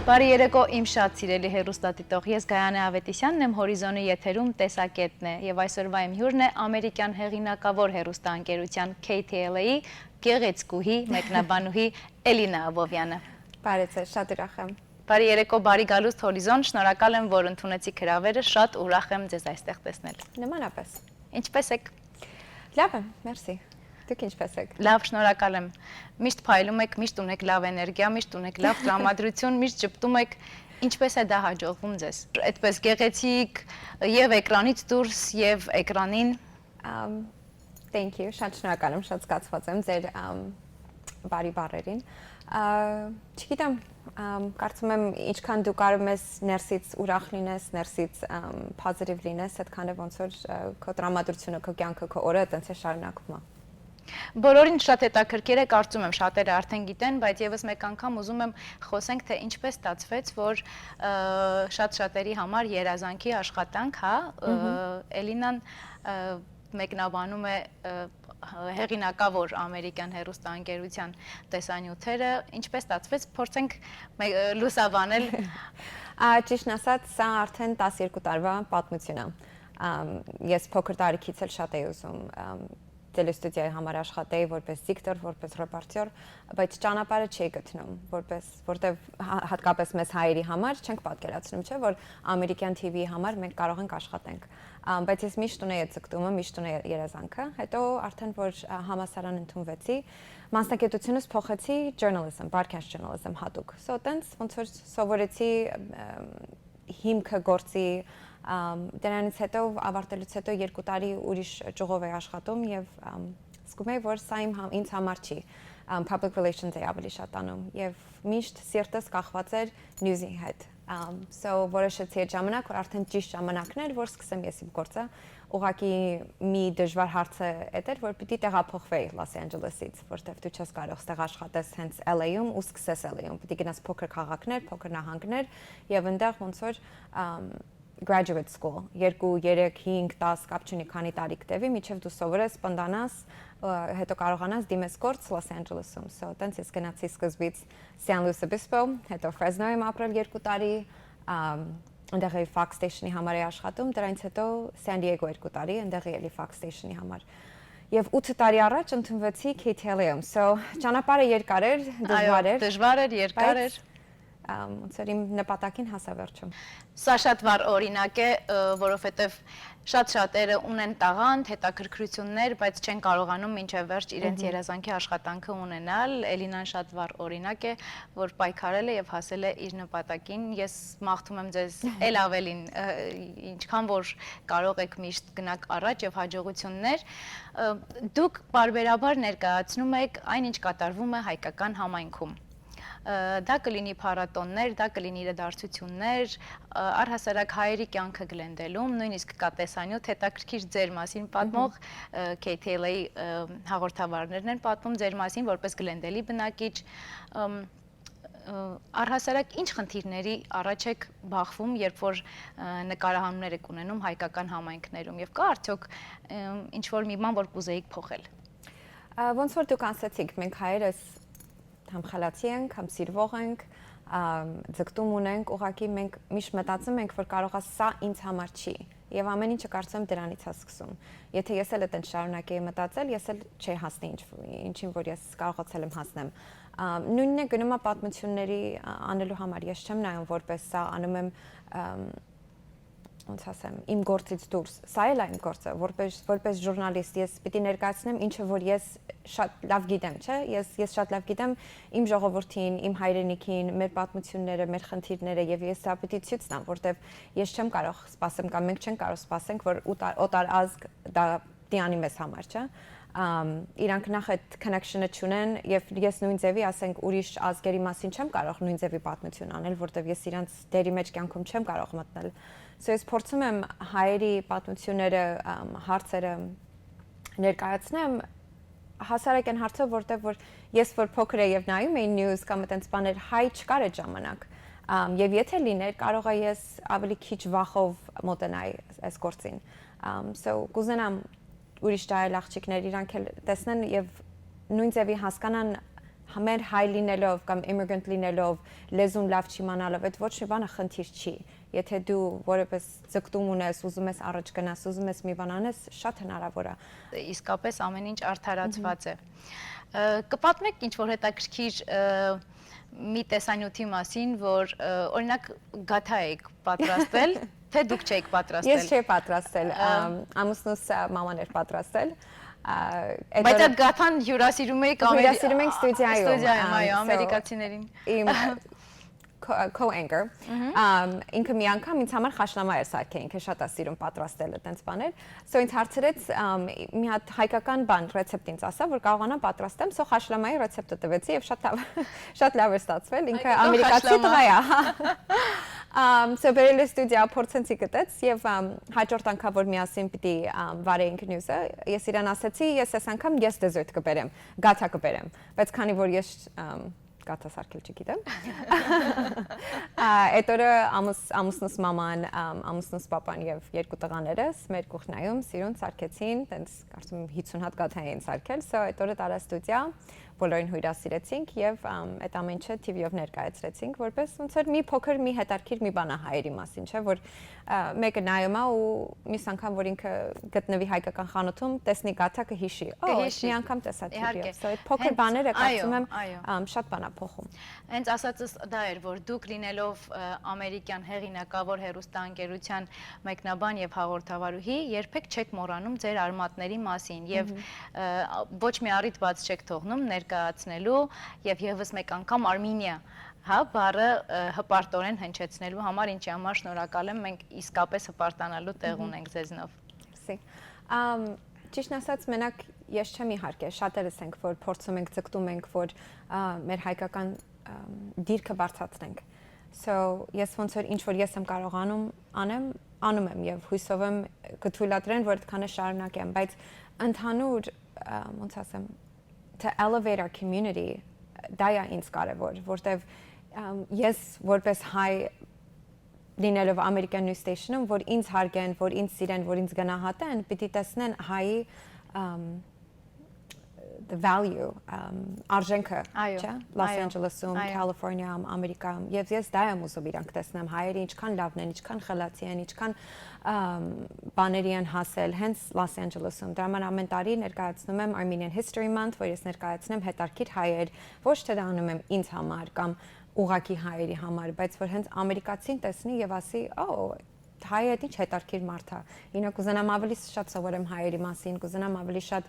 Բարի երեկո իմ շատ սիրելի հեռուստադիտող, ես Գայանե Ավետիսյանն եմ, Հորիզոնի եթերում Տեսակետն է եւ այսօրվա իմ հյուրն է ամերիկյան հեղինակավոր հեռուստաընկերության KTLA-ի գեղեցկուհի մեկնաբանուհի Էլլինա Աբովյանը։ Բարև ձեզ, շատ ուրախ եմ։ Բարի երեկո, բարի գալուստ Հորիզոն, շնորհակալ եմ, որ ընդունեցիք հրավերը, շատ ուրախ եմ ձեզ այստեղ տեսնել։ Նմանապես։ Ինչպե՞ս եք։ Լավ եմ, մերսի։ Դուք ինչպե՞ս եք։ Լավ, շնորհակալ եմ։ Միշտ փայլում եք, միշտ ունեք լավ էներգիա, միշտ ունեք լավ տրամադրություն, միշտ ճպտում եք։ Ինչպես է դա հաջողվում ձեզ։ Այդպես գեղեցիկ եւ էկրանից դուրս եւ էկրանին։ Thank you, շատ շնորհակալ եմ, շատ զգացված եմ ձեր բարի բառերին։ Չգիտեմ, կարծում եմ ինչքան դու կարող ես ներսից ուրախ լինես, ներսից positive լինես, այդքան է ոնց որ քո տրամադրությունը, քո կյանքը, քո օրը այդպես է շարունակվում։ Բոլորին շատ հետաքրքիր է, կարծում եմ շատերը արդեն գիտեն, բայց եւս մեկ անգամ ուզում եմ խոսենք, թե ինչպես ստացվեց, որ շատ-շատերի համար երազանքի աշխատանք, հա, Էլինան մեկնաբանում է հեղինակավոր ամերիկյան հեռուստաընկերության տեսանյութերը, ինչպես ստացվեց, փորձենք լուսաբանել։ Ճիշտն ասած, սա արդեն 12 տարվա պատմություն է։ Ես փոքր տարիքից էլ շատ էի ուզում տելեստուդիայի համար աշխատեի որպես դիկտոր, որպես ռեպորտեր, բայց ճանապարհը չէի գտնում, որտեվ հատկապես մեզ հայերի համար չենք պատկերացնում, չէ, որ ամերիկյան TV-ի համար մենք կարող ենք աշխատենք։ Բայց ես միշտ ունեի այդ ձգտումը, միշտ ունեի երազանքը, հետո արդեն որ համալսարան ընդունվեցի, մասնագիտությունս փոխեցի journalism, broadcast journalism հատուկ։ So տենց ոնց որ սովորեցի հիմքը գործի դրանից հետո ավարտելուց հետո 2 տարի ուրիշ ճյուղով էի աշխատում եւ զգում էի, որ սա ինձ համար չի, public relations էի ավելի շատ անում եւ միշտ սիրտս կախված էր news-ի հետ։ So որոշեցի այդ ժամանակ, որ արդեն ճիշտ ժամանակն էր, որ սկսեմ ես իմ գործը։ Ուղղակի մի դժվար հարց է էր, որ պիտի տեղափոխվեի Լոս Անջելեսից, որտեղ դու չես կարող ստեղ աշխատես հենց LA-ում ու սկսես LA-ում, պիտի գնաս փոքր քաղաքներ, փոքր նահանգներ եւ այնտեղ ոնց որ graduate school 2, 3, 5, 10 կապ չունի քանի տարի կտևի, միջև դու սովորես, պնդանաս, հետո կարողանաս դիմես գործ Լոս Անջելեսում։ So տենց ես գնացի սկզբից San Luis Obispo, հետո Fresno-ում ապրել 2 տարի, այնտեղ էի Fox Station-ի համար էի աշխատում, դրանից հետո San Diego 2 տարի, այնտեղ էի Fox Station-ի համար։ Եվ 8 տարի առաջ ընդունվեցի KTLA-ում։ So ճանապարհը երկար էր, դժվար էր։ Դժվար էր, երկար էր։ Ոնց որ իմ նպատակին հասա վերջում։ Սա շատ վառ օրինակ է, որովհետև շատ-շատերը ունեն տաղանդ, հետաքրքրություններ, բայց չեն կարողանում մինչև վերջ իրենց երազանքի աշխատանքը ունենալ։ Էլինան շատ վառ օրինակ է, որ պայքարել է եւ հասել է իր նպատակին։ Ես մաղթում եմ ձեզ ել ավելին, ինչքան որ կարող եք միշտ գնաք առաջ եւ հաջողություններ։ Դուք բարբերաբար ներկայացնում եք այն, ինչ կատարվում է հայկական համայնքում։ Դա կլինի փառատոններ, դա կլինի իրադարձություններ, առհասարակ հայերի կյանքը գլենդելում, նույնիսկ կա տեսանյութ հետաքրքիր ձեր մասին պատմող KTLA-ի հաղորդավարներն են պատմում ձեր մասին, որպես գլենդելի բնակիչ։ Առհասարակ ինչ խնդիրների առաջ եք բախվում, երբ որ նկարահանումներ եք ունենում հայկական համայնքներում եւ կա արդյոք ինչ որ մի բան, որ կուզեիք փոխել։ Ոնց որ դուք ասացիք, մենք հայերս համ խելացի ենք, համ սիրվող ենք, ձգտում ունենք, ուղղակի մենք միշտ մտածում ենք, որ կարող է սա ինձ համար չի, եւ ամեն ինչը կարծում եմ դրանից է սկսում։ Եթե ես էլ այդպես շարունակեի մտածել, ես էլ չի հասնի ինչին, որ ես կարողացել եմ հասնեմ։ Նույնն է գնում է պատմությունների անելու համար, ես չեմ նայում որպես սա անում եմ ոնց ասեմ, իմ գործից դուրս, սա էլ է իմ գործը, որպես ժուրնալիստ ես պիտի ներկայացնեմ ինչը որ ես շատ լավ գիտեմ, չէ, ես շատ լավ գիտեմ իմ ժողովրդին, իմ հայրենիքին, մեր պատմությունները, մեր խնդիրները եւ ես սա պիտի ցույց տամ, որտեվ ես չեմ կարող սպասեմ կամ մենք չենք կարող սպասենք, որ օտար ազգ դա տիանի մեզ համար, չէ։ Իրանք նախ այդ connection-ը չունեն եւ ես նույն ձևի ասենք ուրիշ ազգերի մասին չեմ կարող նույն ձևի պատմություն անել, որտեվ ես իրանց դերի մեջ կյանքում չեմ կարող մտնել։ So ես փորձում եմ հայերի պատմությունները, հարցերը ներկայացնեմ հասարակ այն հարցը, որտեղ որ ես որ փոքր եի եւ նայում էի news կամ այդպես բաներ, հայ չկար այդ ժամանակ։ Եվ եթե լիներ, կարող է ես ավելի քիչ վախով մոտենայի այս գործին։ So կուզենամ ուրիշ դայել աղջիկներ իրանք էլ տեսնեն եւ նույն ձևի հասկանան մեր հայ լինելով կամ immigrant լինելով, լեզուն լավ չիմանալով, այդ ոչ մի բանը խնդիր չի։ Եթե դու որևէ ձգտում ունես, ուզում ես առաջ գնաս, ուզում ես մի բան անես, շատ հնարավոր է։ Իսկապես ամեն ինչ արդարացված է։ Կպատմեք ինչ-որ հետաքրքիր մի տեսանյութի մասին, որ օրինակ գաթա եք պատրաստել, թե դուք չեք պատրաստել։ Ես չէի պատրաստել, ամուսնուս մաման էր պատրաստել։ Բայց այդ գաթան հյուրասիրում եք ստուդիայում, այո, ամերիկացիներին։ Իմ co-anchor, ինքը մի անգամ ինձ համար խաշլամա էր սարքել, ինքը շատ է սիրում պատրաստել այդպես բաներ, so ինձ հարցրեց մի հատ հայկական բան, ռեցեպտ ինձ ասա, որ կարողանամ պատրաստեմ, so խաշլամայի ռեցեպտը տվեցի եւ շատ լավ էր ստացվել, ինքը ամերիկացի տղա է։ So բերել ստուդիա փորձեցի գտեց եւ հաջորդ անգամ որ միասին պիտի վարեինք նյուզը, ես իրան ասացի, ես այս անգամ ես դեզերտ կբերեմ, գաթա կբերեմ, բայց քանի որ ես գաթա սարքել չգիտեմ։ Այդ օրը ամուսնուս մաման, ամուսնուս պապան եւ երկու տղաներս մեր կուխնայում սիրուն սարքեցին, տենց կարծում եմ 50 հատ գաթա էին սարքել, so այդ օրը տարա ստուդիա, բոլորին հյուրասիրեցինք եւ այդ ամեն ինչը TV-ով ներկայացրեցինք, որպես ոնց որ մի փոքր մի հետարքիր մի բան է հայերի մասին, չէ, որ մեկը նայում է ու մյուս անգամ որ ինքը գտնվի հայկական խանութում, տեսնի գաթա կհիշի, մի անգամ տեսա TV-ով, so այդ փոքր բաները կարծում եմ շատ բան է փոխում։ Հենց ասածս դա էր, որ դուք լինելով ամերիկյան հեղինակավոր հեռուստաընկերության մեկնաբան եւ հաղորդավարուհի, երբեք չեք մոռանում ձեր արմատների մասին եւ ոչ մի առիթ բաց չեք թողնում ներկայացնելու եւ եւս մեկ անգամ Արմենիա, հա, բառը հպարտորեն հնչեցնելու համար, ինչի համար շնորհակալ եմ, մենք իսկապես հպարտանալու տեղ ունենք ձեզնով։ Ճիշտ ասած, մենակ ես չեմ իհարկե, շատերս ենք, որ փորձում ենք, ձգտում ենք, որ մեր հայկական դիրքը բարձրացնենք։ So ես ոնց որ ինչ որ ես եմ կարողանում անում եմ եւ հույսով եմ կթույլատրեն, որ այդքանը շարունակեմ, բայց ընդհանուր ոնց ասեմ, to elevate our community, դա է ինձ կարևոր, որտեվ ես որպես հայ լինելով American News Station-ում, որ ինձ հարգեն, որ ինձ սիրեն, որ ինձ գնահատեն, պիտի տեսնեն հայի the value, արժենքը, չէ, Los Angeles-ում, California-ում, Ամերիկայում, եւ ես դա եմ ուզում իրանք տեսնեմ, հայերը ինչքան լավն են, ինչքան խելացի են, ինչքան բաների են հասել, հենց Los Angeles-ում, դրա համար ամեն տարի ներկայացնում եմ Armenian History Month, որ ես ներկայացնեմ հետարքիր հայեր, ոչ թե դա անում եմ ինձ համար կամ ուղակի հայերի համար, բայց որ հենց ամերիկացին տեսնի եւ ասի, հայը ինչ հետարքիր մարդ է։ Ինը կուզենամ ավելի շատ սովորեմ հայերի մասին, կուզենամ ավելի շատ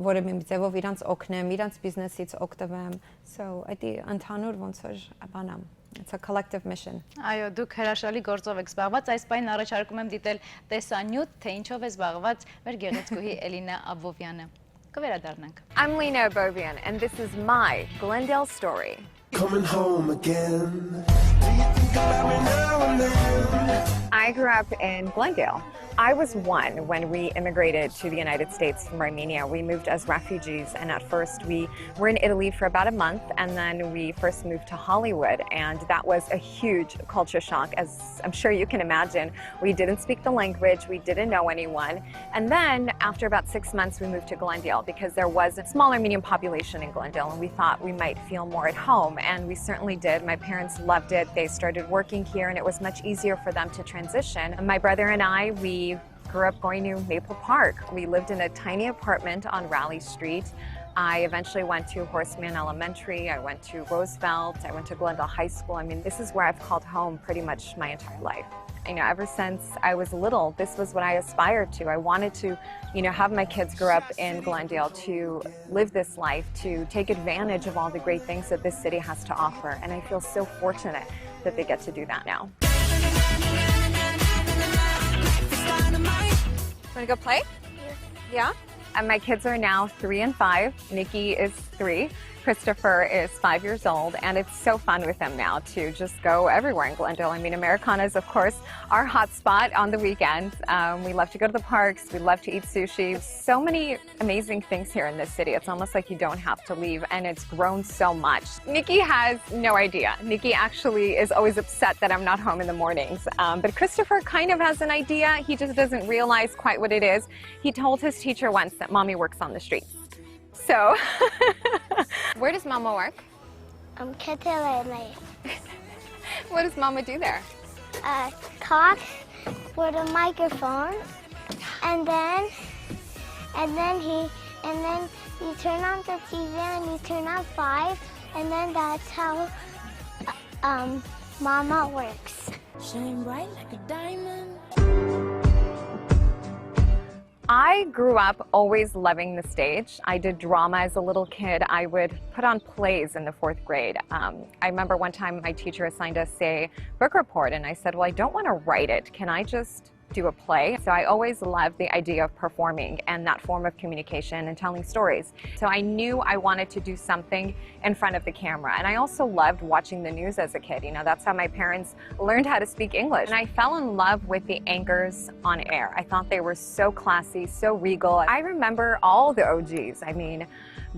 որևէ մի ձևով իրանց օգնեմ, իրանց բիզնեսից օգտվեմ։ So դա ընդհանուր ոնց որ բան է։ It's a collective mission. Այո, դուք հրաշալի գործով եք զբաղված, այս պայն առաջարկում եմ դիտել տեսանյութ, թե ինչով է զբաղված մեր գեղեցկուհի Էլլինա Աբովյանը։ Կվերադառնանք։ I'm Ellina Abovian and this is my Glendale story. Coming home again. Do you think about me now and then? I grew up in Glendale. I was one when we immigrated to the United States from Armenia. We moved as refugees, and at first we were in Italy for about a month, and then we first moved to Hollywood, and that was a huge culture shock, as I'm sure you can imagine. We didn't speak the language, we didn't know anyone, and then after about 6 months we moved to Glendale because there was a small Armenian population in Glendale, and we thought we might feel more at home, and we certainly did. My parents loved it. They started working here, and it was much easier for them to transition. My brother and I, we grew up going to Maple Park. We lived in a tiny apartment on Raleigh Street. I eventually went to Horseman Elementary. I went to Roosevelt. I went to Glendale High School. I mean, this is where I've called home pretty much my entire life. You know, ever since I was little, this was what I aspired to. I wanted to, you know, have my kids grow up in Glendale, to live this life, to take advantage of all the great things that this city has to offer. And I feel so fortunate that they get to do that now. Want to go play? Yeah? And my kids are now 3 and 5. Nikki is 3. Christopher is 5 years old, and it's so fun with them now to just go everywhere in Glendale. I mean, Americana is, of course, our hot spot on the weekends. We love to go to the parks. We love to eat sushi. So many amazing things here in this city. It's almost like you don't have to leave, and it's grown so much. Nikki has no idea. Nikki actually is always upset that I'm not home in the mornings. But Christopher kind of has an idea. He just doesn't realize quite what it is. He told his teacher once that mommy works on the streets. So, where does Mama work? Ketelele. What does Mama do there? Talks with a microphone, and then you turn on the TV and you turn on 5, and then that's how Mama works. Shine bright like a diamond. I grew up always loving the stage. I did drama as a little kid. I would put on plays in the 4th grade. I remember one time my teacher assigned us a book report, and I said, well, I don't want to write it. Can I just do a play? So I always loved the idea of performing and that form of communication and telling stories. So I knew I wanted to do something in front of the camera. And I also loved watching the news as a kid. You know, that's how my parents learned how to speak English. And I fell in love with the anchors on air. I thought they were so classy, so regal. I remember all the OGs. I mean,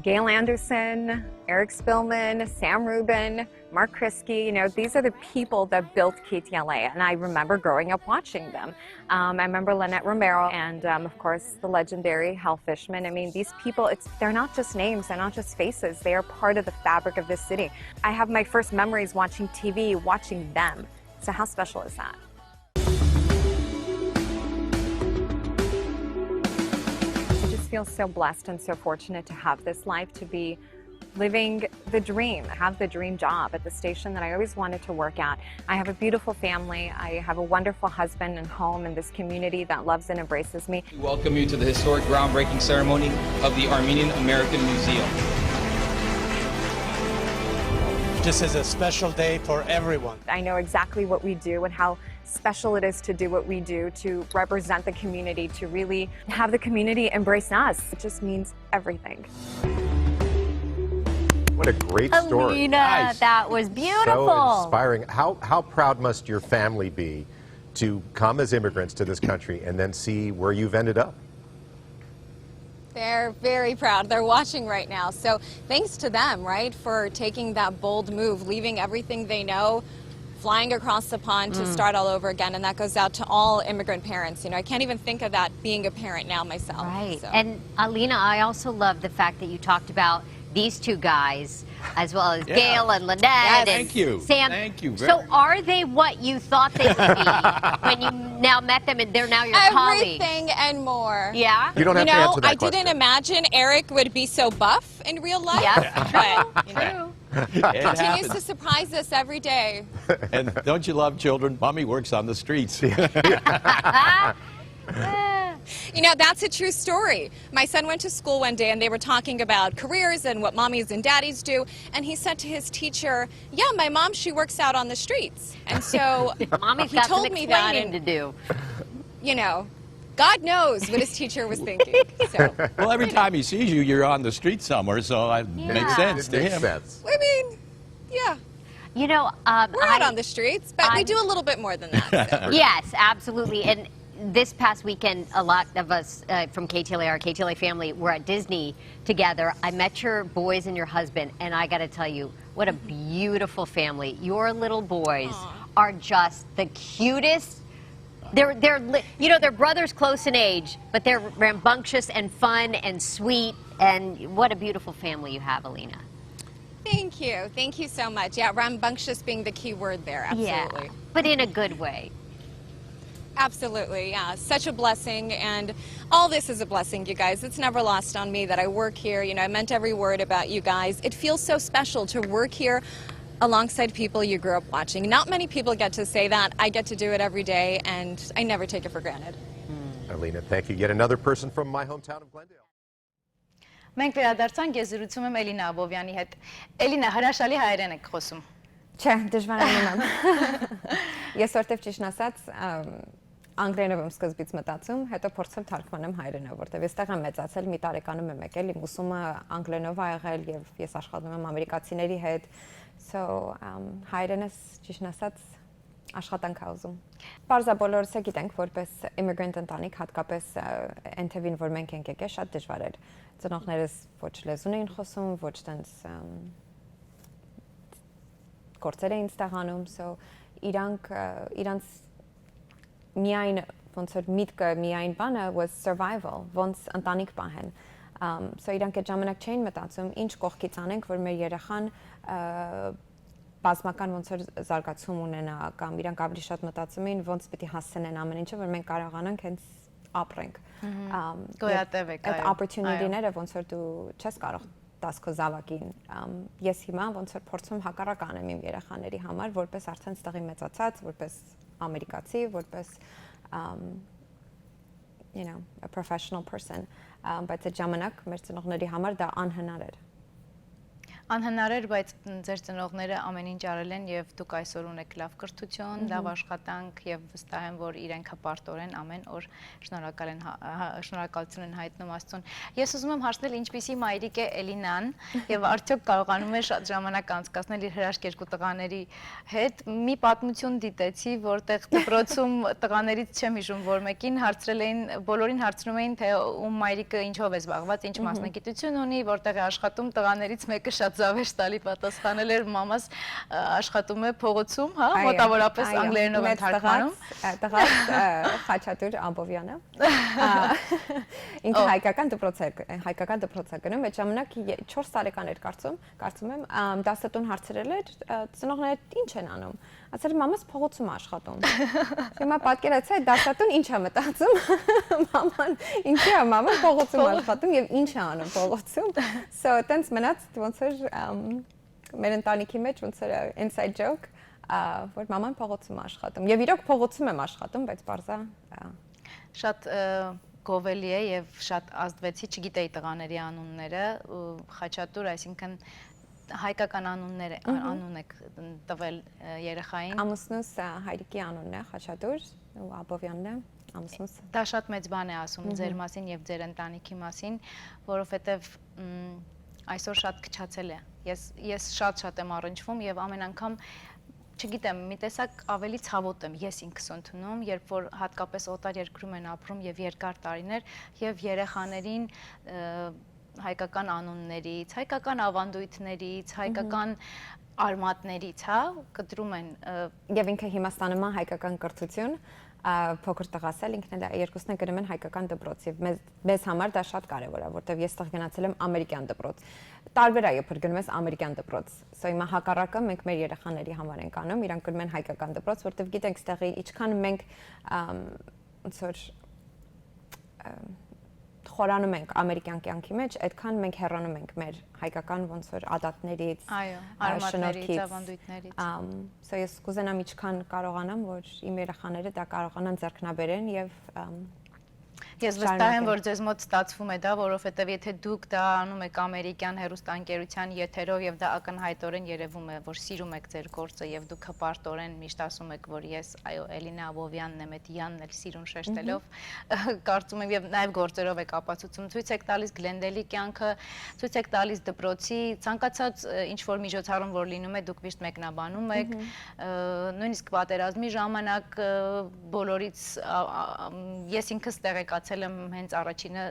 Gail Anderson, Eric Spillman, Sam Rubin, Mark Kriske, you know, these are the people that built KTLA, and I remember growing up watching them. I remember Lynette Romero and, of course, the legendary Hal Fishman. I mean, these people, they're not just names, they're not just faces, they are part of the fabric of this city. I have my first memories watching TV, watching them. So how special is that? I feel so blessed and so fortunate to have this life, to be living the dream, have the dream job at the station that I always wanted to work at. I have a beautiful family. I have a wonderful husband and home in this community that loves and embraces me. We welcome you to the historic groundbreaking ceremony of the Armenian American Museum. This is a special day for everyone. I know exactly what we do and how special it is to do what we do, to represent the community, to really have the community embrace us. It just means everything. What a great story. Ellina, nice. That was beautiful. So inspiring. How proud must your family be to come as immigrants to this country and then see where you've ended up? They're very proud. They're watching right now. So thanks to them, right, for taking that bold move, leaving everything they know, flying across the pond to start all over again. And that goes out to all immigrant parents. You know, I can't even think of that being a parent now myself. Right. So. And Ellina, I also love the fact that you talked about these two guys, as well as Gail and Lynette and thank you. Sam. Thank you. So are they what you thought they would be when you now met them and they're now your colleagues? Everything and more. Yeah? You don't have to answer that I didn't imagine Eric would be so buff in real life. Yeah. But, you know, It continues happens. to surprise us every day. And don't you love children? Mommy works on the streets. You know, that's a true story. My son went to school one day and they were talking about careers and what mommies and daddies do. And he said to his teacher, yeah, my mom, she works out on the streets. And so Mommy's he got told some me that. explaining to do. You know, God knows what his teacher was thinking. So. Well, every time he sees you, you're on the street somewhere, so it makes sense to him. I mean, yeah. You know, we're out on the streets, but we do a little bit more than that. So. Yes, absolutely. And this past weekend, a lot of us from KTLA, our KTLA family, were at Disney together. I met your boys and your husband, and I got to tell you, what a beautiful family. Your little boys are just the cutest. They're you know, they're brothers close in age, but they're rambunctious and fun and sweet. And what a beautiful family you have, Ellina. Thank you. Thank you so much. Yeah, rambunctious being the key word there. Absolutely. Yeah, but in a good way. Absolutely, yeah. Such a blessing, and all this is a blessing, you guys. It's never lost on me that I work here. You know, I meant every word about you guys. It feels so special to work here alongside people you grew up watching. Not many people get to say that. I get to do it every day, and I never take it for granted. Ellina, thank you. Yet another person from my hometown of Glendale. Մենք վերադարձանք, ես զրուցում եմ Էլլինա Աբովյանի հետ։ Էլլինա, հրաշալի հայերեն եք խոսում։ Չէ, դժվարանում եմ։ Ես որտեվ ճիշտ ասած անգլերենով եմ սկզբից մտածում, հետո փորձեմ թարգմանեմ հայերենով, որտեվ այստեղ եմ մեծացել, մի տարեկանում եմ եկել, իմ ուսումը անգլերենով ա եղել եւ ես աշխատում եմ ամերիկացիների հետ։ So հայերենս ճիշտ ասած աշխատանք ա ուզում։ Պարզա բոլորս է գիտենք, որպես immigrant ընտանիք, հատկապես այն թվին, որ մենք ենք եկել, շատ դժվար էր։ Ծնողներս ոչ լեզուն էին խոսում, ոչ տենց գործեր էին ստեղանում, so իրանց միայն ոնց որ միտքը միայն բանը was survival, ոնց ընտանիք պահեն։ So իրանք այդ ժամանակ չէին մտածում ինչ կողքից անենք, որ մեր երեխան բազմական ոնց որ զարգացում ունենա կամ իրանք ավելի շատ մտածում էին ոնց պիտի հասցնեն ամեն ինչը, որ մենք կարողանանք հենց ապրենք։ Գոյատևեք, այդ opportunity-ները ոնց որ դու չես կարող տաս քո զավակին։ Ես հիմա ոնց որ փորձում հակառակ անեմ իմ երեխաների համար, որպես արդեն ստեղի մեծացած, որպես ամերիկացի, որպես you know, a professional person, բայց այդ ժամանակ մեր ծնողների համար դա անհնար էր։ Անհնար էր, բայց ձեր ծնողները ամեն ինչ արել են եւ դուք այսօր ունեք լավ կրթություն, լավ աշխատանք եւ վստահ եմ, որ իրենք հպարտորեն ամեն օր շնորհակալություն են հայտնում Աստծուն։ Ես ուզում եմ հարցնել, ինչպիսի մայրիկ է Էլինան եւ արդյոք կարողանում է շատ ժամանակ անցկасնել իր հրաշք երկու տղաների հետ։ Մի պատմություն դիտեցի, որտեղ դպրոցում տղաներից չեմ հիշում, որ մեկին հարցրել էին, բոլորին հարցնում էին, թե ում մայրիկը ինչով է զբաղված, ինչ մասնագիտություն ունի, որտեղ է աշխատում, տղաներից մեկը շատ զավեշ տալի պատասխանել էր մամաս աշխատում է փողոցում, հա, մոտավորապես անգլերենով են թարգմանում։ Տղաս Խաչատուր Աբովյանը։ Ինքը հայկական դպրոց է գնում, այդ ժամանակ 4 տարեկան էր կարծում եմ, դասատուն հարցրել էր, ծնողները ինչ են անում։ Ասել մամաս փողոցում է աշխատում։ Հիմա պատկերացրու այդ դասատուն ինչ է մտածում։ Մաման ինչի է մաման փողոցում աշխատում եւ ինչ է անում փողոցում։ So տենց մնաց ոնց որ մեր ընտանիքի մեջ ոնց որ inside joke, որ մաման փողոցում է աշխատում։ Եվ իրոք փողոցում եմ աշխատում, բայց բարձա շատ գովելի է եւ շատ ազդվեցի, չգիտեի տղաների անունները, Խաչատուր, այսինքն հայկական անուն եք տվել երեխային։ Ամուսնուս հայրիկի անունն է Խաչատուր ու Աբովյանն է ամուսնուս։ Դա շատ մեծ բան է ասում ձեր մասին եւ ձեր ընտանիքի մասին, որովհետեւ այսօր շատ քչացել է։ Ես շատ եմ առնչվում եւ ամեն անգամ չգիտեմ, մի տեսակ ավելի ցավոտ եմ ես ինքս ընդունում, երբ որ հատկապես օտար երկրում են ապրում եւ երկար տարիներ եւ երեխաներին հայկական անուններից, հայկական ավանդույթներից, հայկական արմատներից, հա, կտրում են եւ ինքը հիմա ստանում է հայկական կրթություն, փոքր տղաս էլ ինքն էլ երկուսն գնում են հայկական դպրոց եւ մեզ համար դա շատ կարեւոր է, որտեւ ես տեղ գնացել եմ ամերիկյան դպրոց։ Տարբեր է, երբ գնում ես ամերիկյան դպրոց։ So հիմա հակառակը մենք մեր երեխաների համար ենք անում, իրանք գնում են հայկական դպրոց, որտեւ գիտենք ստեղի ինչքան մենք ոնց որ խորանում ենք ամերիկյան կյանքի մեջ, այդքան մենք հեռանում ենք մեր հայկական ոնց որ ադատներից, արմատներից, ավանդույթներից։ So ես կուզենամ ինչքան կարողանամ, որ իմ երեխաները դա կարողանան ձեռքնաբերեն եւ Ես վստահ եմ, որ ձեզ մոտ ստացվում է դա, որովհետև եթե դուք դա անում եք ամերիկյան հեռուստաընկերության եթերով եւ դա ակնհայտորեն երևում է, որ սիրում եք ձեր գործը եւ դուք հպարտորեն միշտ ասում եք, որ ես, այո, Էլլինա Աբովյանն եմ, այդ յանն էլ սիրուն շեշտելով, կարծում եմ եւ նաեւ գործերով եք ապացուցում, ցույց եք տալիս Գլենդելի կյանքը, ցույց եք տալիս դպրոցի, ցանկացած ինչ որ միջոցառում որ լինում է, դուք միշտ մեկնաբանում եք, նույնիսկ պատերազմի ժամանակ բոլորից ես ինքս տեղեկացել եմ հենց առաջինը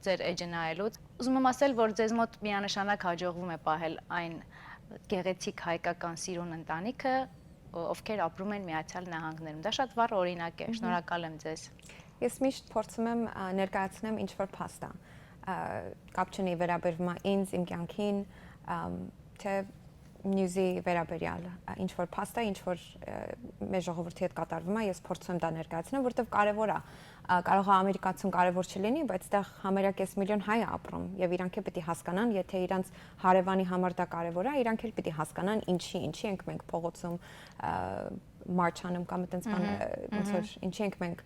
ձեր էջը նայելուց։ Ուզում եմ ասել, որ ձեզ մոտ միանշանակ հաջողվում է պահել այն գեղեցիկ հայկական սիրուն ընտանիքը, ովքեր ապրում են Միացյալ Նահանգներում։ Դա շատ վառ օրինակ է։ Շնորհակալ եմ ձեզ։ Ես միշտ փորձում եմ ներկայացնեմ ինչ-որ փաստ է։ Կապ չունի վերաբերվում է ինձ, իմ կյանքին, թե նյուզի վերաբերյալ ինչ որ փաստ է, ինչ որ մեր ժողովրդի հետ կատարվում է, ես փորձում եմ դա ներկայացնել, որովհետև կարևոր է։ Կարող է ամերիկացուն կարևոր չլինի, բայց այդտեղ համարյա կես միլիոն հայ է ապրում եւ իրանք էլ պիտի հասկանան, եթե իրանց հարևանի համար դա կարևոր է, իրանք էլ պիտի հասկանան ինչի ենք մենք փողոցում մարչանում կամ այդպես բան, ոնց որ ինչի ենք մենք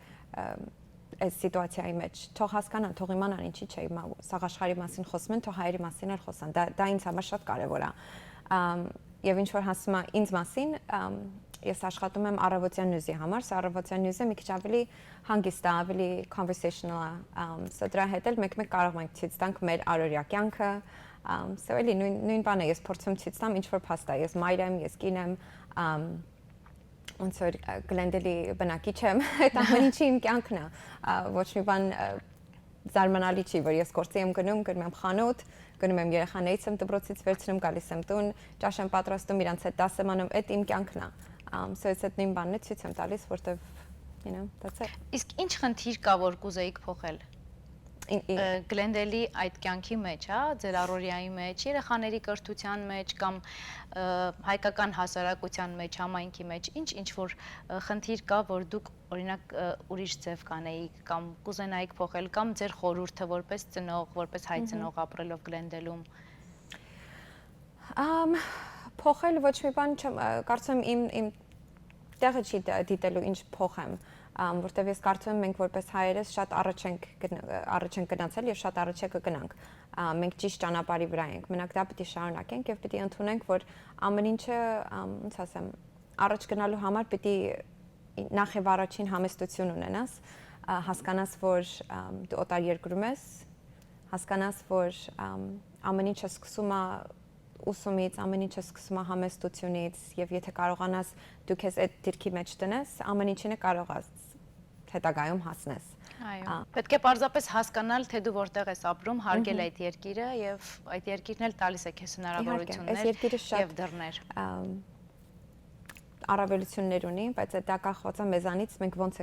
այս սիտուացիայի մեջ, թող հասկանան, թող իմանան ինչի չէ, սաղ աշխարհի մասին խոսում են, թող հայերի մասին էլ խոսան, դա ինձ համար շատ կարևոր է։ Եվ ինչ որ հասնում է ինձ մասին, ես աշխատում եմ առավոտյան նյուզի համար, սա առավոտյան նյուզը մի քիչ ավելի հանգիստ է, ավելի conversational է, so դրա հետ էլ մեկ-մեկ կարող ենք ցույց տանք մեր առօրյա կյանքը, so էլի նույն բանը ես փորձում ցույց տամ ինչ որ փաստ է, ես մայր եմ, ես կին եմ, ոնց որ Գլենդելի բնակիչ եմ, այդ ամեն ինչի իմ կյանքն է, ոչ մի բան զարմանալի չի, որ ես գործի եմ գնում եմ խանութ, գնում եմ երեխաներից եմ դպրոցից վերցնում, գալիս եմ տուն, ճաշ եմ պատրաստում, իրանց հետ դաս եմ անում, այդ իմ կյանքն է։ So it's այդ նույն բանն է ցույց եմ տալիս, որտեվ, you know, that's it։ Իսկ ինչ խնդիր կա, որ կուզեիք փոխել։ Գլենդելի այդ կյանքի մեջ, հա, ձեր առօրյայի մեջ, երեխաների կրթության մեջ կամ հայկական հասարակության մեջ, համայնքի մեջ, ինչ որ խնդիր կա, որ դուք օրինակ ուրիշ ձև կանեիք կամ կուզենայիք փոխել կամ ձեր խորհուրդը որպես ծնող, որպես հայ ծնող ապրելով Գլենդելում։ Փոխել ոչ մի բան չեմ, կարծում իմ տեղը չի դիտելու ինչ փոխեմ, որտեվ ես կարծում եմ մենք որպես հայերս շատ առաջ ենք գնացել եւ շատ առաջ կգնանք։ Մենք ճիշտ ճանապարհի վրա ենք։ Մենակ դա պիտի շարունակենք եւ պիտի ընդունենք, որ ամեն ինչը, ոնց ասեմ, առաջ գնալու համար պիտի նախ եւ առաջին համեստություն ունենաս, հասկանաս, որ դու օտար երկրում ես, հասկանաս, որ ամեն ինչը սկսում է ուսումից, ամեն ինչը սկսում է համեստությունից եւ եթե կարողանաս դու քեզ այդ դիրքի մեջ տնես, ամեն ինչին կարող ես հետագայում հասնես։ Այո։ Պետք է պարզապես հասկանալ, թե դու որտեղ ես ապրում, հարգել այդ երկիրը եւ այդ երկիրն էլ տալիս է քեզ հնարավորություններ եւ դռներ։ Առավելություններ ունի, բայց դա կախված է մեզանից, մենք ոնց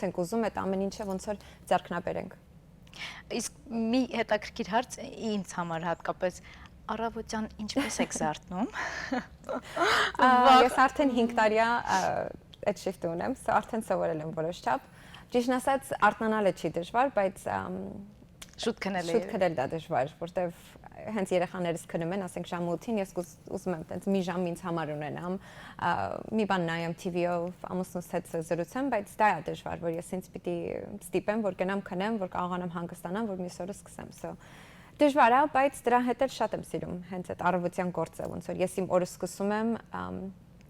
ենք ուզում այդ ամեն ինչը ոնց որ ձեռքնաբերենք։ Իսկ մի հետաքրքիր հարց ինձ համար հատկապես առավոտյան ինչպես եք զարթնում։ Ես արդեն 5 տարի այդ շիֆտը ունեմ, արդեն սովորել եմ որոշ չափ։ Ճիշտն ասած, արթնանալը չի դժվար, բայց շուտ քնել դա դժվար, որտեվ հենց երեխաներս քնում են, ասենք ժամ 8-ին, ես ուզում եմ տենց մի ժամ ինձ համար ունենամ, մի բան նայեմ TV-ով, ամուսնուս հետ զրուցեմ, բայց դա է դժվար, որ ես ինձ պիտի ստիպեմ, որ գնամ քնեմ, որ կարողանամ հանգստանամ, որ մյուս օրը սկսեմ։ Դժվար է, բայց դրա հետ էլ շատ եմ սիրում, հենց այդ առավոտյան գործը, ոնց որ ես իմ օրը սկսում եմ,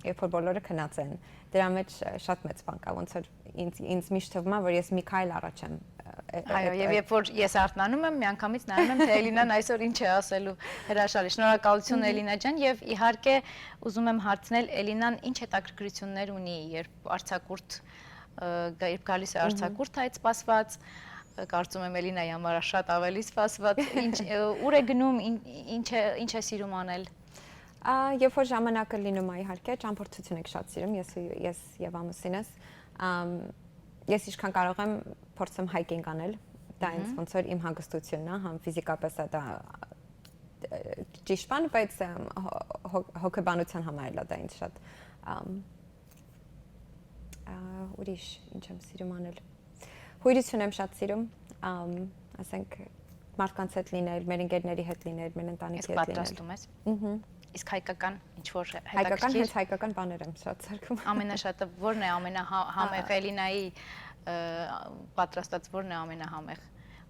երբ որ բոլորը քնած են։ Դրա մեջ շատ մեծ բան կա, ոնց որ ինձ միշտ թվում է, որ ես մի քայլ առաջ եմ։ Այո, եւ երբ որ ես արթնանում եմ, միանգամից նայում եմ, թե Էլինան այսօր ինչ է ասելու։ Հրաշալի, շնորհակալություն Էլինա ջան, եւ իհարկե ուզում եմ հարցնել Էլինան ինչ հետաքրքրություններ ունի, երբ արձակուրդ երբ գալիս է արձակուրդ այդ սպասված, կարծում եմ Էլինայի համար շատ ավելի սպասված, ուր է գնում, ինչ է սիրում անել։ Երբ որ ժամանակը լինում է իհարկե, ճամփորդություն եք շատ սիրում, ես եւ ամուսինս, ես ինչքան կարող եմ փորձեմ հայկինգ անել, դա ինձ ոնց որ իմ հանգստությունն է, համ ֆիզիկապես է դա ճիշտ բան, բայց հոգեբանության համար էլ է դա ինձ շատ ուրիշ ինչ եմ սիրում անել։ Հյուրություն եմ շատ սիրում, ասենք մարդկանց հետ լինել, մեր ընկերների հետ լինել, մեր ընտանիքի հետ լինել։ Պատրաստում ես։ Իսկ հայկական ինչ որ հայկական հենց հայկական բաներ եմ շատ սարքում։ Ամենաշատը ո՞րն է ամենահամեղ Էլինայի պատրաստած ո՞րն է ամենահամեղ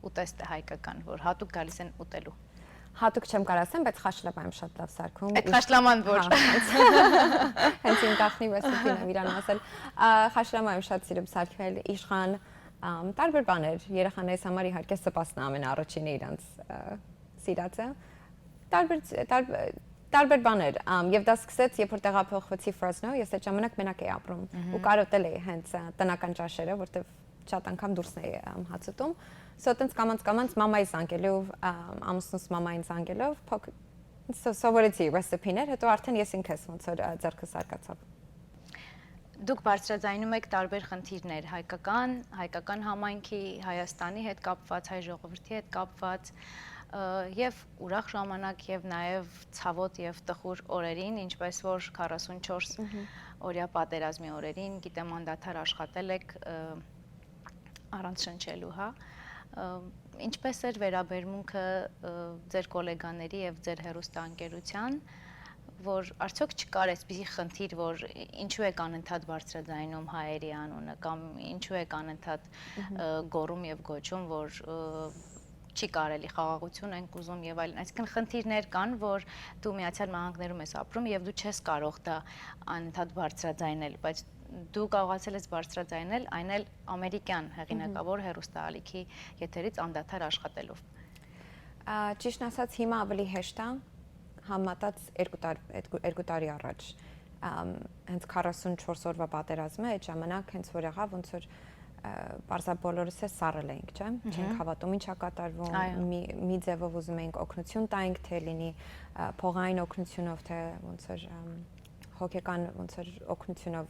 ուտեստը հայկական, որ հատուկ գալիս են ուտելու։ Հատուկ չեմ կարող ասեմ, բայց խաշլամա եմ շատ լավ սարքում։ Այդ խաշլաման որ հենց իմ գախնի ռեսեպին եմ իրան ասել։ Խաշլամա եմ շատ սիրում սարքել, իշխան, տարբեր բաներ, երեխաներիս համար իհարկե սպասն է ամենաառաջինը իրանց սիրածը։ Տարբեր բաներ, եւ դա սկսեց, երբ որ տեղափոխվեցի Ֆրազնո, ես այդ ժամանակ մենակ էի ապրում ու կարոտել էի հենց տնական ճաշերը, որտեվ շատ անգամ դուրս էի հաց ուտում։ Սա տենց կամանց մամայի զանգելով, ամուսնուս մամային զանգելով, սովորեցի ռեսեպիներ, հետո արդեն ես ինքս ոնց որ ձեռքս արկացավ։ Դուք բարձրաձայնում եք տարբեր խնդիրներ, հայկական համայնքի, Հայաստանի հետ կապված, հայ ժողովրդի հետ կապված, եւ ուրախ ժամանակ եւ նաեւ ցավոտ եւ տխուր օրերին, ինչպես որ 44 օրյա պատերազմի օրերին, գիտեմ անդադար աշխատել եք առանց շնչելու, հա։ Ինչպես էր վերաբերմունքը ձեր գոլեգաների եւ ձեր հեռուստաընկերության, որ արդյոք չկար այսպիսի խնդիր, որ ինչու եք անընդհատ բարձրաձայնում հայերի անունը կամ ինչու եք անընդհատ գոռում եւ գոչում, որ չի կարելի, խաղաղություն ենք ուզում եւ այլն։ Այսինքն խնդիրներ կան, որ դու Միացյալ Նահանգներում ես ապրում եւ դու չես կարող դա անընդհատ բարձրաձայնել, բայց դու կարողացել ես բարձրաձայնել այն էլ ամերիկյան հեղինակավոր հեռուստաալիքի եթերից անդադար աշխատելով։ Ճիշտն ասած հիմա ավելի հեշտ է համատած 2 տարի առաջ հենց 44 օրվա պատերազմը այդ ժամանակ հենց որ եղավ ոնց որ Պարզա բոլորս է սառել էինք, չէ՞, չենք հավատում ինչա կատարվում, մի ձևով ուզում էինք օգնություն տայինք, թե լինի փողային օգնությունով, թե ոնց որ հոգեկան ոնց որ օգնությունով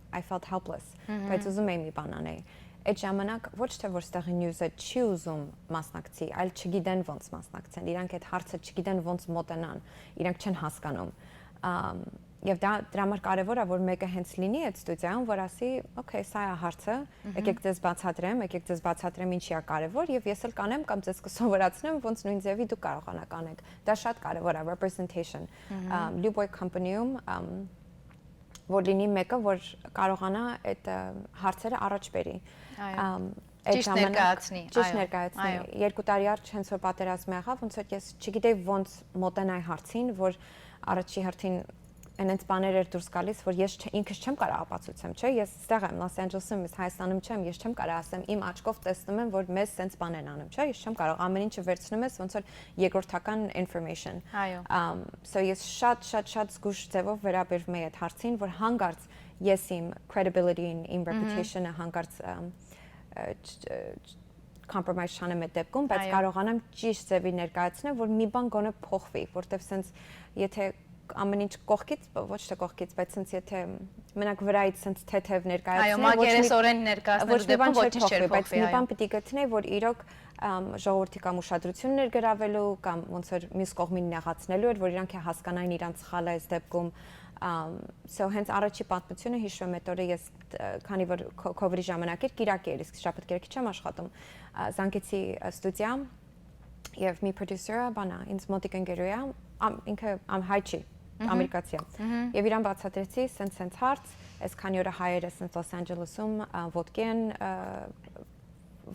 I felt helpless, բայց ուզում էի մի բան անել։ այդ ժամանակ ոչ թե որ ստեղի նյուզը չի ուզում մասնակցի, այլ չգիտեն ոնց մասնակցեն, իրանք այդ հարցը չգիտեն ոնց մոտենան, իրանք չեն հասկանում։ Եվ դա դրա համար կարևոր է, որ մեկը հենց լինի այդ ստուդիայում, որ ասի, օքեյ, սա է հարցը, եկեք ձեզ բացատրեմ, ինչի է կարևոր, եւ ես էլ կանեմ կամ ձեզ կսովորացնեմ, ոնց նույն ձևի դուք կարողանաք անեք։ Դա շատ կարևոր է, representation։ Լյուբոյ կամպանիում որ լինի մեկը, որ կարողանա այդ հարցերը առաջ բերի։ Ճիշտ ներկայացնի։ Ճիշտ ներկայացնի։ 2 տարի առաջ հենց որ պատերազմը եղավ, ոնց որ ես չգիտեի ոնց մոտենայի հարցին, որ առաջի հերթին այնց բաներ էր դուրս գալիս, որ ես ինքս չեմ կարող ապացուցեմ, չէ՞, ես ստեղ եմ, Լոս Անջելեսում, ես Հայաստանում չեմ, ես չեմ կարող ասեմ, իմ աչքով տեսնում եմ, որ մեզ սենց բան են անում, չէ՞, ես չեմ կարող ամեն ինչը վերցնում ես ոնց որ երկրորդական information։ Այո։ So ես շատ զգուշ ձևով վերաբերվում եմ այդ հարցին, որ հանգարց ես իմ credibility-ին, իմ reputation-ը հանգարց compromise չանեմ այդ դեպքում, բայց կարողանամ ճիշտ ձևի ներկայացնել, որ մի բան գոնե փոխվի, որտեվ սենց եթե ամեն ինչ կողքից, ոչ թե կողքից, բայց սենց եթե մենակ վրայից սենց թեթև ներկայացնեմ, մակերեսորեն ներկայացնելու դեպքում ոչինչ չէր փոխվի, բայց մի բան պիտի գտնեի, որ իրոք ժողովրդի կամ ուշադրություններ գրավելու կամ ոնց որ մյուս կողմին նեղացնելու էր, որ իրանք հասկանային իրանք սխալը այս դեպքում so հենց առաջի պատմությունը հիշում եմ այդ օրը ես քանի որ կովերի ժամանակ էր կիրակի էր, իսկ շաբաթ կիրակի չեմ աշխատում, զանգեցի ստուդիա եւ մի producer-ը բանա ինձ մոտիկ ընկերուհի է, ինքը հայ չի, ամերիկացի է։ Եվ իրան բացատրեցի սենց հարց, այսքանի օրը հայերը սենց Լոս Անջելեսում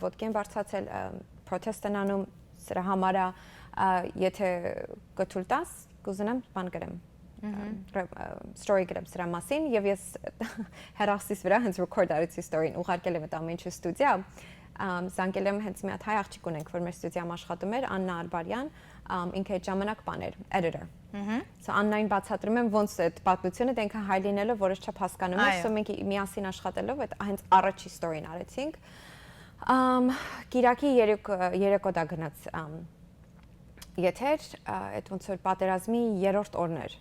ոդկեն բարձացել, պրոտեստ են անում, սրա համար եթե կթույլ տաս, կուզենամ բան գրեմ։ Story գրեմ սրա մասին եւ ես հեռախոսիս վրա հենց record արեցի story-ն, ուղարկել եմ այդ ամեն ինչը ստուդիա, զանգել եմ հենց մի հատ հայ աղջիկ ունենք, որ մեր ստուդիայում աշխատում էր, Աննա Արբարյան, ինքը այդ ժամանակ բան էր, editor։ So Աննային բացատրում եմ ոնց այդ պատմությունը դենքը հայ լինելը որոշ չափ հասկանում ես, so մենք միասին աշխատելով այդ հենց առաջի story-ն արեցինք։ Կիրակի երեկո դա գնաց եթեր, այդ ոնց որ պատերազմի 3-րդ օրն էր։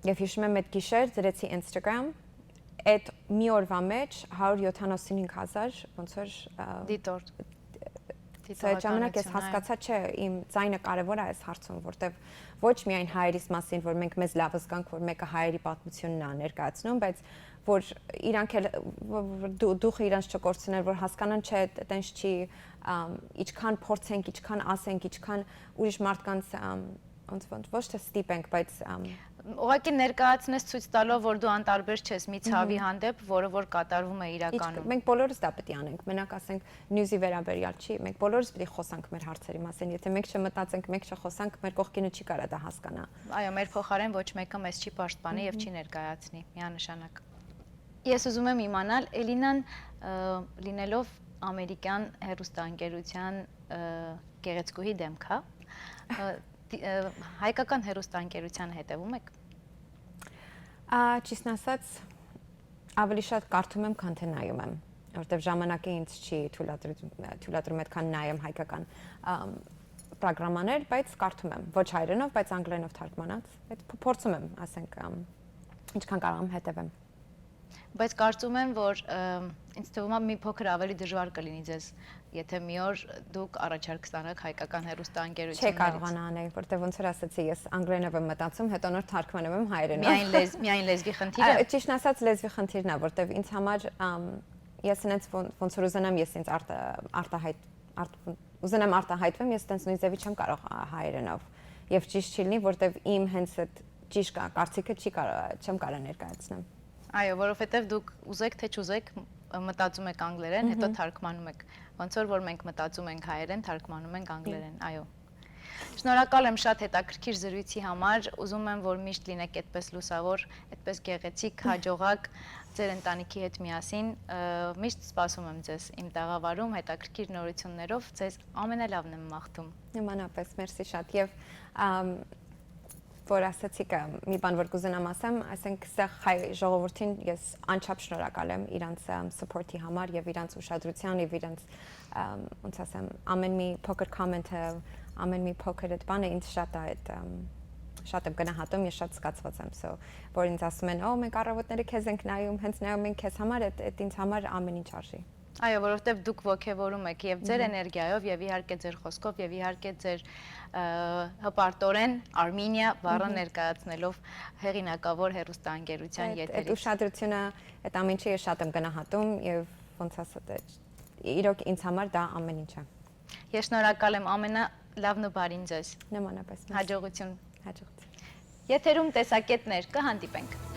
Եվ հիշում եմ այդ գիշեր դրեցի Instagram, այդ մի օրվա մեջ 175,000 ոնց որ դիտորդ։ Այդ ժամանակ ես հասկացա, չէ, իմ ձայնը կարևոր է այս հարցում, որտեվ ոչ միայն հայերիս մասին, որ մենք մեզ լավ զգանք, որ մեկը հայերի պատմությունն է ներկայացնում, բայց որ իրանք էլ դուխը իրանց չկորցնել, որ հասկանան, չէ, այտենց չի, ինչքան փորձենք, ինչքան ասենք, ինչքան ուրիշ մարդկանց ոչ թե ստիպենք, բայց ուղղակի ներկայացնես ցույց տալով, որ դու անտարբեր չես մի ցավի հանդեպ, որը որ կատարվում է իրականում։ Մենք բոլորս դա պետք է անենք, մենակ ասենք նյուզի վերաբերյալ չի, մենք բոլորս պետք է խոսանք մեր հարցերի մասին, եթե մենք չմտածենք, մենք չխոսանք, մեր կողքինը չի կարա դա հասկանա։ Այո, մեր փոխարեն ոչ մեկը մեզ չի պաշտպանի եւ չի ներկայացնի, միանշանակ։ Ես ուզում եմ իմանալ, Էլինան լինելով ամերիկյան հեռուստաընկերության գեղեցկուհի դեմք, հայկական հեռուստաընկերության հետևում եք։ Ճիշտն ասած, ավելի շատ կարդում եմ, քան թե նայում եմ, որտեղ ժամանակը ինձ չի թույլատրում այդքան նայեմ հայկական պրոգրամաներ, բայց կարդում եմ, ոչ հայերենով, բայց անգլերենով թարգմանած, այդ փորձում եմ, ասենք, ինչքան կարող եմ հետևեմ։ Բայց կարծում եմ, որ ինձ թվում է մի փոքր ավելի դժվար կլինի ձեզ, եթե մի օր դուք առաջարկ ստանաք հայկական հեռուստաընկերություններից։ Չէ կարողանա անել, որտեղ ոնց որ ասացի, ես անգլերենով եմ մտածում, հետո նոր թարգմանում եմ հայերենով։ Միայն լեզվի խնդիրը։ Ճիշտն ասած, լեզվի խնդիրն է, որտեղ ինձ համար ես ինձ ոնց որ ուզենամ ես ինձ ուզենամ արտահայտվեմ, ես տենց նույն ձևի չեմ կարող հայերենով։ Եվ ճիշտ չի լինի, որտեղ իմ հենց այդ ճիշտ կարծիքը չեմ կարող ներկայացնեմ։ Այո, որովհետև դուք ուզեք թե չուզեք մտածում եք անգլերեն, հետո թարգմանում եք։ Ոնց որ մենք մտածում ենք հայերեն, թարգմանում ենք անգլերեն։ Այո։ Շնորհակալ եմ շատ հետաքրքիր զրույցի համար։ Ուզում եմ, որ միշտ լինեք այդպես լուսավոր, այդպես գեղեցիկ, հաջողակ ձեր ընտանիքի հետ միասին։ Միշտ սպասում եմ ձեզ իմ տաղավարում հետաքրքիր նորություններով, ձեզ ամենալավն եմ մաղթում։ Նմանապես, մերսի շատ եւ որ ասացիք մի բան որ կուզենամ ասեմ, ասենք սեղ հայ ժողովրդին ես անչափ շնորհակալ եմ իրանց support-ի համար եւ իրանց ուշադրության եւ իրանց ոնց ասեմ ամեն մի փոքր comment-ը, ամեն մի փոքր այդ բանը ինձ շատ է այդ շատ եմ գնահատում, ես շատ զգացված եմ, so որ ինձ ասում են, «Օ, մենք առավոտները քեզ ենք նայում, հենց նայում ենք քեզ համար, այդ ինձ համար ամեն ինչ արժի»։ Այո, որովհետև դուք ոգևորում եք եւ ձեր էներգիայով եւ իհարկե ձեր խոսքով եւ իհարկե ձեր հպարտորեն Armenia բառը ներկայացնելով հեղինակավոր հեռուստաընկերության եթերից։ Այդ ուշադրությունը, այդ ամեն ինչը ես շատ եմ գնահատում եւ ոնց ասած, իրոք ինձ համար դա ամեն ինչ է։ Ես շնորհակալ եմ ամենալավն ու բարին ձեզ։ Նմանապես։ Հաջողություն։ Հաջողություն։ Եթերում տեսակետներ կհանդիպենք։